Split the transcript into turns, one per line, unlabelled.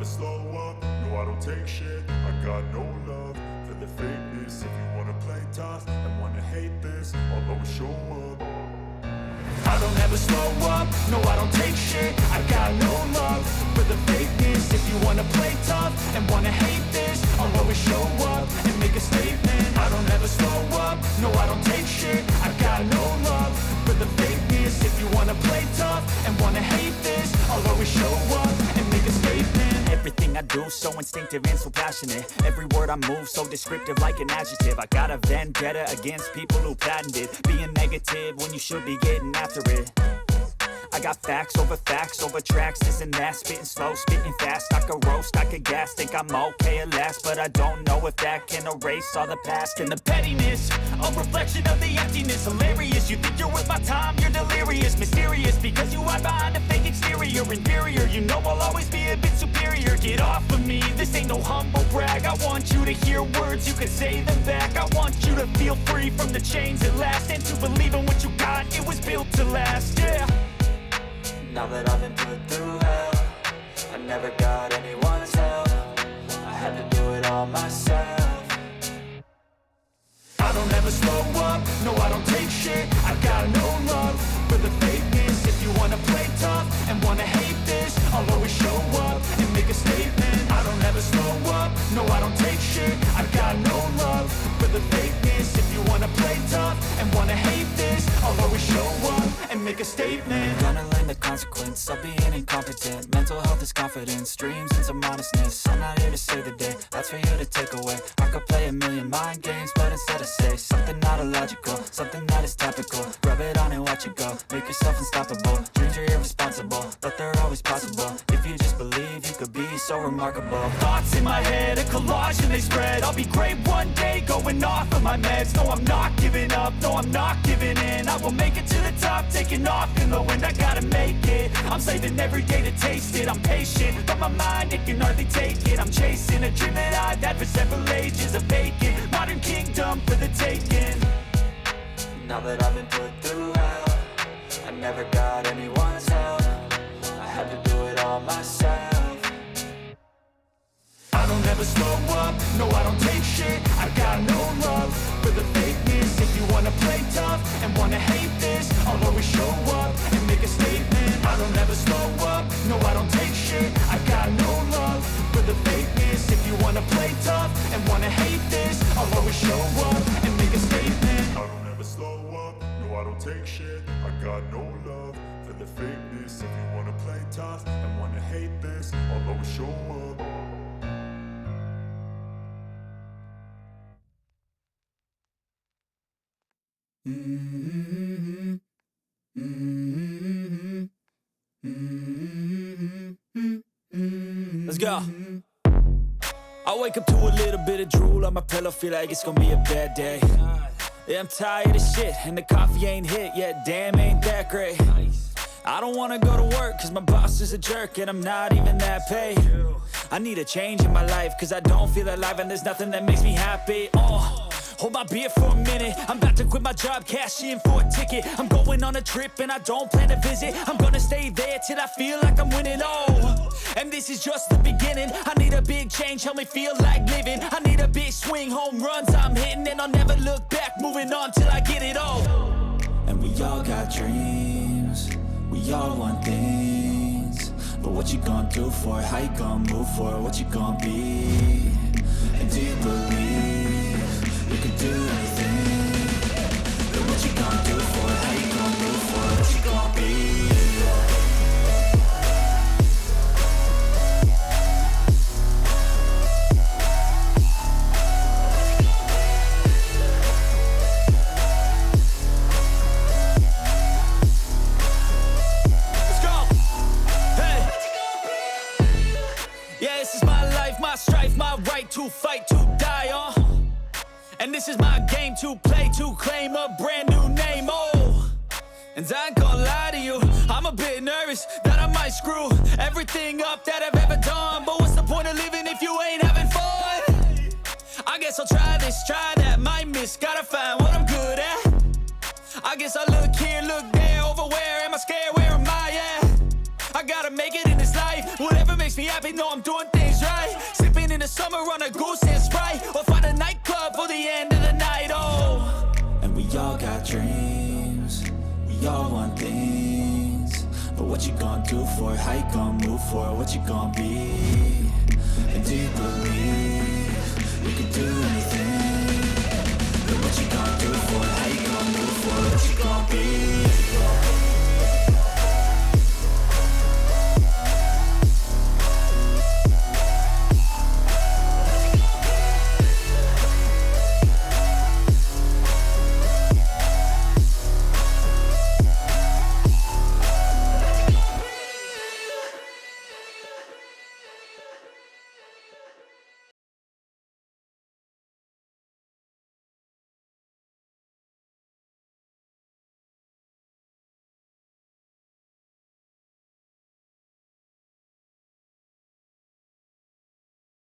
slow up, no I don't take shit. I got no love for the fakeness. If you wanna play tough and wanna hate this, I'll always show up. I don't ever slow up, no I don't take shit. I got no love for the fakeness. If you wanna play tough and wanna hate this, I'll always show up and make a statement. I don't ever slow up, no I don't take shit. I got no love for the fakeness. If you wanna play tough and wanna hate this, I'll always show up and make a statement.
Everything I do so instinctive and so passionate. Every word I move so descriptive like an adjective. I got a vendetta against people who patented being negative when you should be getting after it. I got facts over tracks, this and that. Spitting slow, spitting fast. I could roast, I could gas. Think I'm okay at last, but I don't know if that can erase all the past. And the pettiness, a reflection of the emptiness. Hilarious, you think you're worth my time, you're delirious. Mysterious, because you hide behind a fake exterior. Inferior, you know I'll always be a bit superior. Get off of me, this ain't no humble brag. I want you to hear words, you can say them back. I want you to feel free from the chains at last, and to believe in what you got, it was built to last, yeah.
Now that I've been put through hell, I never got anyone's help. I had to do it all myself.
I don't ever slow up, no I don't take shit. I got no love for the fakeness. If you wanna play tough and wanna hate this, I'll always show up and make a statement. I don't ever slow up, no I don't take shit. I got no love for the fakeness. If you wanna play tough and wanna hate this, I'll always show up and make a statement.
Gonna learn the consequence of being incompetent. Mental health is confidence, dreams and some honestness. I'm not here to save the day, that's for you to take away. I could play a million mind games, but instead I say something not illogical, something that is topical. Rub it on and watch it go, make yourself unstoppable. Dreams are irresponsible, but they're always possible. If you just believe, you could be so remarkable.
Thoughts in my head, a collage and they spread. I'll be great one day, going off of my meds. No, I'm not giving up, no, I'm not giving in. I will make it to the top, taking off in the wind. I gotta make it, I'm saving every day to taste it. I'm patient, but my mind, it can hardly take it. I'm chasing a dream that I've had for several ages. A vacant, modern kingdom for the taking.
Now that I've been put through hell, I never got anyone's help. I had to do it all myself.
I don't ever slow up, no I don't take shit. I got no love for the fakeness. If you wanna play tough and wanna hate this, I'll always show up and make a statement. I don't ever slow up, no I don't take shit. I got no love for the fakeness. If you wanna play tough and wanna hate this, I'll always show up and make a statement. I don't ever slow up, no I don't take shit. I got no love for the fakeness. If you wanna play tough and wanna hate this, I'll always show up.
Let's go. I wake up to a little bit of drool on my pillow, feel like it's gonna be a bad day. Yeah, I'm tired of shit, and the coffee ain't hit yet, damn, ain't that great. I don't wanna go to work, cause my boss is a jerk, and I'm not even that paid. I need a change in my life, cause I don't feel alive, and there's nothing that makes me happy. Hold my beer for a minute, I'm about to quit my job, cash in for a ticket. I'm going on a trip and I don't plan to visit. I'm gonna stay there till I feel like I'm winning, and this is just the beginning. I need a big change, help me feel like living. I need a big swing, home runs I'm hitting, and I'll never look back, moving on till I get it all.
And we all got dreams, we all want things. But what you gonna do for it, how you gonna move for it, what you gonna be? And do you believe you can do anything? But what you gonna do for it, how you gonna move for it, what you gonna be?
Strife, my right to fight, to die on. And this is my game to play, to claim a brand new name, And I ain't gonna lie to you, I'm a bit nervous that I might screw everything up that I've ever done. But what's the point of living if you ain't having fun? I guess I'll try this, try that, might miss, gotta find what I'm good at. I guess I look here, look there, over where am I scared, where am I at? I gotta make it in this life, whatever makes me happy, no I'm
I'm doing things right. Sipping in the summer on a goose and Sprite, or find a nightclub for the end of the night, oh.
And we all got dreams, we all want things. But what you gonna do for it? How you gonna move for it? What you gonna be? And do you believe you can do anything? But what you gonna do for it? How you gonna move for it? What you gonna be?